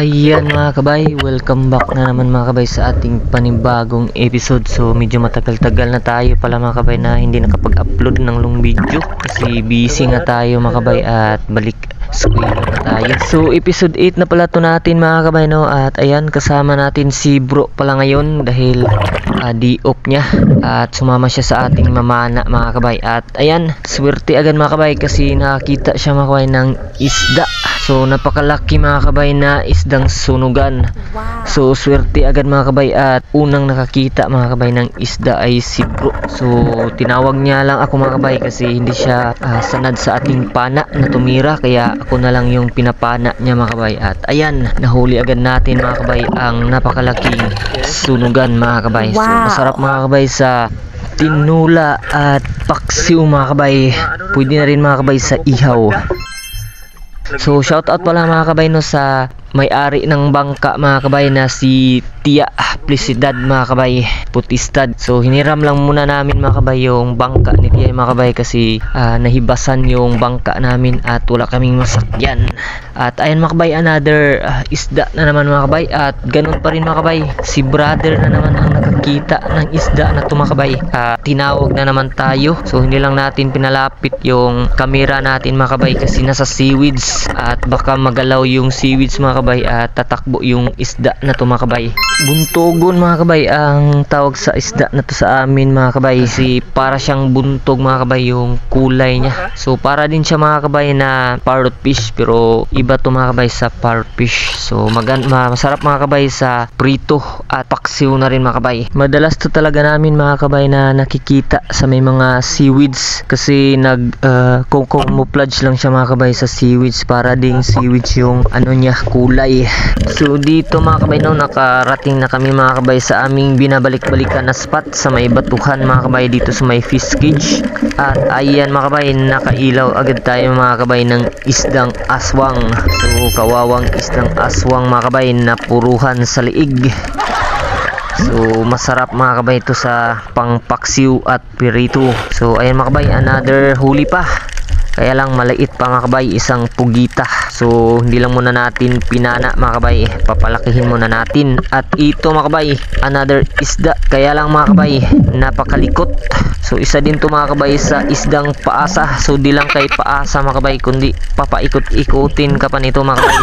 Ayan mga kabay, welcome back na naman mga kabay sa ating panibagong episode. So medyo matagal-tagal na tayo pala mga kabay na hindi nakapag-upload ng long video kasi busy nga tayo mga kabay at balik school na tayo. So episode 8 na pala to natin mga kabay, no? At ayan, kasama natin si bro pala ngayon dahil di-off niya at sumama siya sa ating mamana mga kabay. At ayan, swerte agad mga kabay kasi nakakita siya mga kabay ng isda. So napakalaki mga kabay na isdang sunugan. So swerte agad mga kabay at unang nakakita mga kabay ng isda ay si bro. So tinawag niya lang ako mga kabay kasi hindi siya sanad sa ating pana na tumira, kaya ako na lang yung pinapana niya mga kabay. At ayan, nahuli agad natin mga kabay ang napakalaking sunugan mga kabay. So masarap mga kabay sa tinula at paksiw mga kabay. Pwede na rin mga kabay sa ihaw. So shout out pala mga kabay no sa may-ari ng bangka mga kabay na si Tia Plicidad mga kabay, Putistad. So hiniram lang muna namin mga kabay yung bangka ni Tia mga kabay kasi nahibasan yung bangka namin at wala kaming masakyan. At ayan mga kabay, another isda na naman mga kabay. At ganun pa rin mga kabay, si brother na naman ang nakakita ng isda na tumakabay. Tinawag na naman tayo, so hindi lang natin pinalapit yung camera natin mga kabay kasi nasa seaweeds at baka magalaw yung seaweeds mga kabay at tatakbo yung isda na tumakabay. Buntogon mga kabay ang tawag sa isda na to sa amin mga kabay, si para siyang buntog mga kabay yung kulay niya. So para din siya mga kabay na parrot fish, pero iba to mga kabay sa parrot fish. So masarap mga kabay sa prito at paksiw na rin mga kabay. Madalas to talaga namin mga kabay na nakikita sa may mga seaweeds kasi camouflage lang siya mga kabay sa seaweeds para ding seaweeds yung ano niya, kulay. So dito mga kabay no, nakarating na kami mga kabay sa aming binabalik-balikan na spot sa may batuhan mga kabay dito sa may fish cage. At ayan mga kabay, nakailaw agad tayo mga kabay ng isdang aswang. So kawawang isdang aswang mga kabay na puruhan sa liig. So masarap mga kabay ito sa pangpaksiw at pirito. So ayan mga kabay, another huli pa. Kaya lang maliit pa mga kabay, isang pugita. So hindi lang muna natin pinana mga kabay, papalakihin muna natin. At ito mga kabay, another isda. Kaya lang mga kabay, napakalikot. So isa din to mga kabay sa isdang paasa. So di lang kay paasa mga kabay, kundi papaikot-ikutin ka pa nito mga kabay.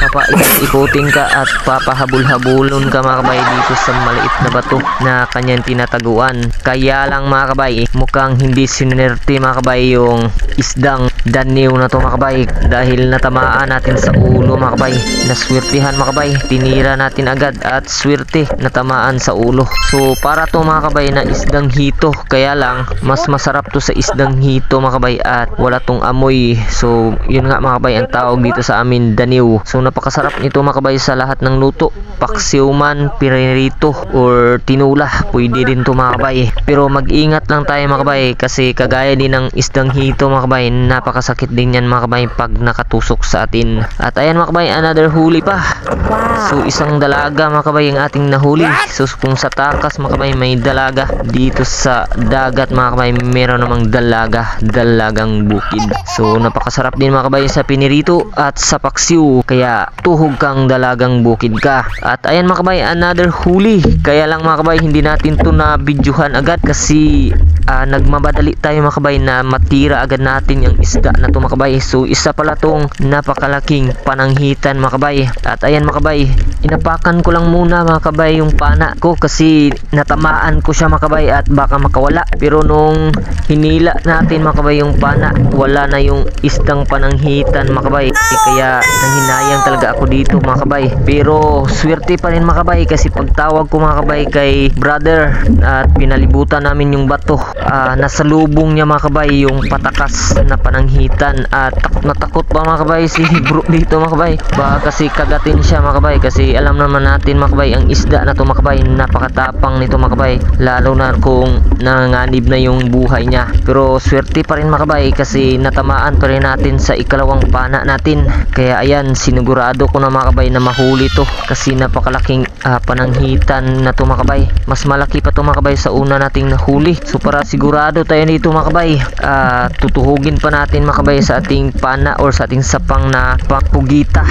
Papaikot-ikutin ka at papahabol-habulon ka mga kabay dito sa maliit na bato na kanyang tinataguan. Kaya lang mga kabay, mukhang hindi sinerte mga kabay yung isdang daniw na to mga kabay dahil natamaan natin sa ulo mga kabay. Naswertihan mga kabay, tinira natin agad at swerte natamaan sa ulo. So para to mga kabay na isdang hito, kaya lang mas masarap to sa isdang hito mga kabay at wala tong amoy. So yun nga mga kabay ang tawag dito sa amin, daniw. So napakasarap nito mga kabay sa lahat ng luto, paksiw man, pirito or tinula, pwede din to mga kabay. Pero mag-ingat lang tayo mga kabay kasi kagaya din ng isdang hito mga kabay, napakasakit din yan mga kabay pag nakatusok sa atin. At ayan mga kabay, another huli pa. So isang dalaga mga kabay ang ating nahuli. So kung sa takas mga kabay may dalaga, dito sa dagat mga kabay meron namang dalagang bukid. So napakasarap din mga kabay sa pinirito at sa paksiw, kaya tuhog kang dalagang bukid ka. At ayan mga kabay, another huli. Kaya lang mga kabay, hindi natin to na videohan agad kasi nagmabadali tayo mga kabay na matira agad natin yung isda na to mga kabay. So isa pala tong napakalaking pananghitan mga kabay. At ayan mga kabay, inapakan ko lang muna mga kabay yung pana ko kasi natamaan ko siya mga kabay at baka makawala. Pero nung hinila natin mga kabay yung pana, wala na yung isdang pananghitan mga kabay. Kaya nanghinayang talaga ako dito mga kabay. Pero swerte pa rin mga kabay kasi pagtawag ko mga kabay kay brother at pinalibutan namin yung bato, nasa lubong niya mga kabay yung patakas na pananghitan. At takot na takot pa mga kabay si bro dito mga kabay, baka kasi kagatin siya mga kabay kasi alam naman natin mga kabay ang isda na to mga kabay, napakatapang nito mga kabay, lalo na kung nanganganib na yung buhay niya. Pero swerte pa rin mga kabay kasi natamaan pa rin natin sa ikalawang pana natin. Kaya ayan, sinigurado ko na mga kabay na mahuli to kasi napakalaking pananghitan na to mga kabay. Mas malaki pa to mga kabay sa una nating nahuli. So para sigurado tayo dito mga kabay, tutuhugin pa natin mga kabay sa ating pana or sa ating sapang na pagpugita.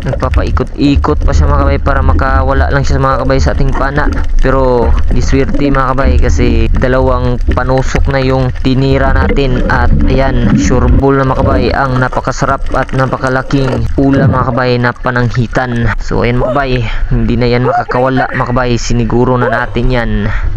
Nagpapaikot-ikot pa siya mga kabay para makawala lang siya mga kabay sa ating pana. Pero diswerte mga kabay kasi dalawang panusok na yung tinira natin. At ayan, sureball na mga kabay ang napakasarap at napakalaking ulam mga kabay na pananghitan. So ayan mga kabay, hindi na yan makakawala mga kabay, siniguro na natin yan.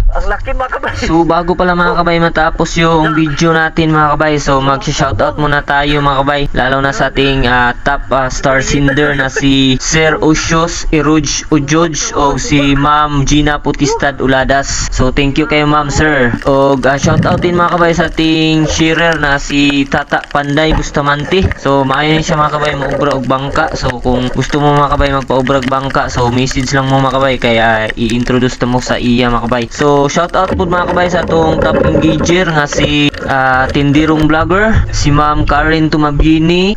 Ang laki mga kabay. So bago pala mga kabay matapos yung video natin mga kabay, so mag-shoutout muna tayo mga kabay, lalo na sa ating top star sender na si Sir Osios Iruj Ujoj o si Ma'am Gina Putistad Uladas. So thank you kay Ma'am Sir. O shoutout din mga kabay sa ating sharer na si Tata Panday Bustamante. So maayon siya mga kabay maubra og bangka. So kung gusto mo mga kabay magpaubra og bangka, so message lang mo mga kabay kaya i-introduce ta mo sa iya mga kabay. So shoutout po mga kabay sa atong top engager nga si Tindirong Vlogger, si Ma'am Karen Tumabini,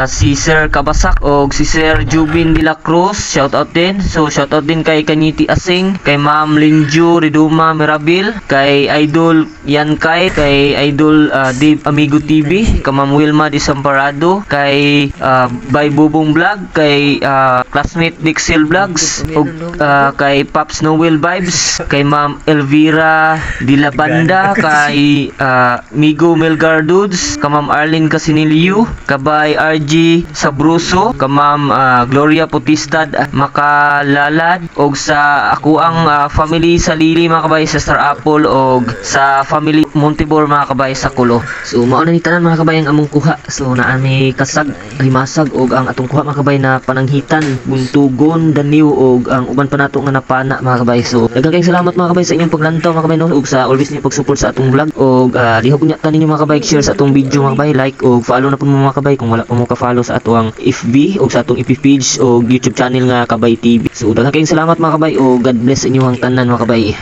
si Sir Kabasak o si Sir Jubin de la Cruz. Shoutout din. So shoutout din kay Kanyiti Asing, kay Ma'am Linju Riduma Mirabil, kay Idol Yankay, kay Idol Dave Amigo TV, kay Ma'am Wilma Desamparado, kay Bay Bubong Vlog, kay classmate Dixel Vlogs, o kay Pops Noel Vibes, kay Ma'am Elvira Dilabanda, kay Migo Melgar Dudes, ka Ma'am Arlene Casinilio, kabay RG Sabruso, ka Ma'am Gloria Putistad Makalalad, og sa ako ang family sa Lili mga kabay sa Star Apple, og sa family Montebor mga kabay sa Kulo. So mao na ni tanan mga kabay ang among kuha. So naa mi kasag, limasag og ang atong kuha mga kabay na pananghitan, buntugon, daniw og ang uban pa nato nga napana mga kabay. So daghang kayong salamat mga kabay sa inyong paglantaw mga kabay no, og sa always niyo pag-support sa atong vlog, og lihok niya tanin mga kabay, share sa atong video mga kabay, like og follow na po mga kabay kung wala pa mo ka-follow sa atong FB og sa atong FB page o YouTube channel nga Kabay TV. So daghang kayong salamat mga kabay, og God bless sa inyong tanan mga kabay.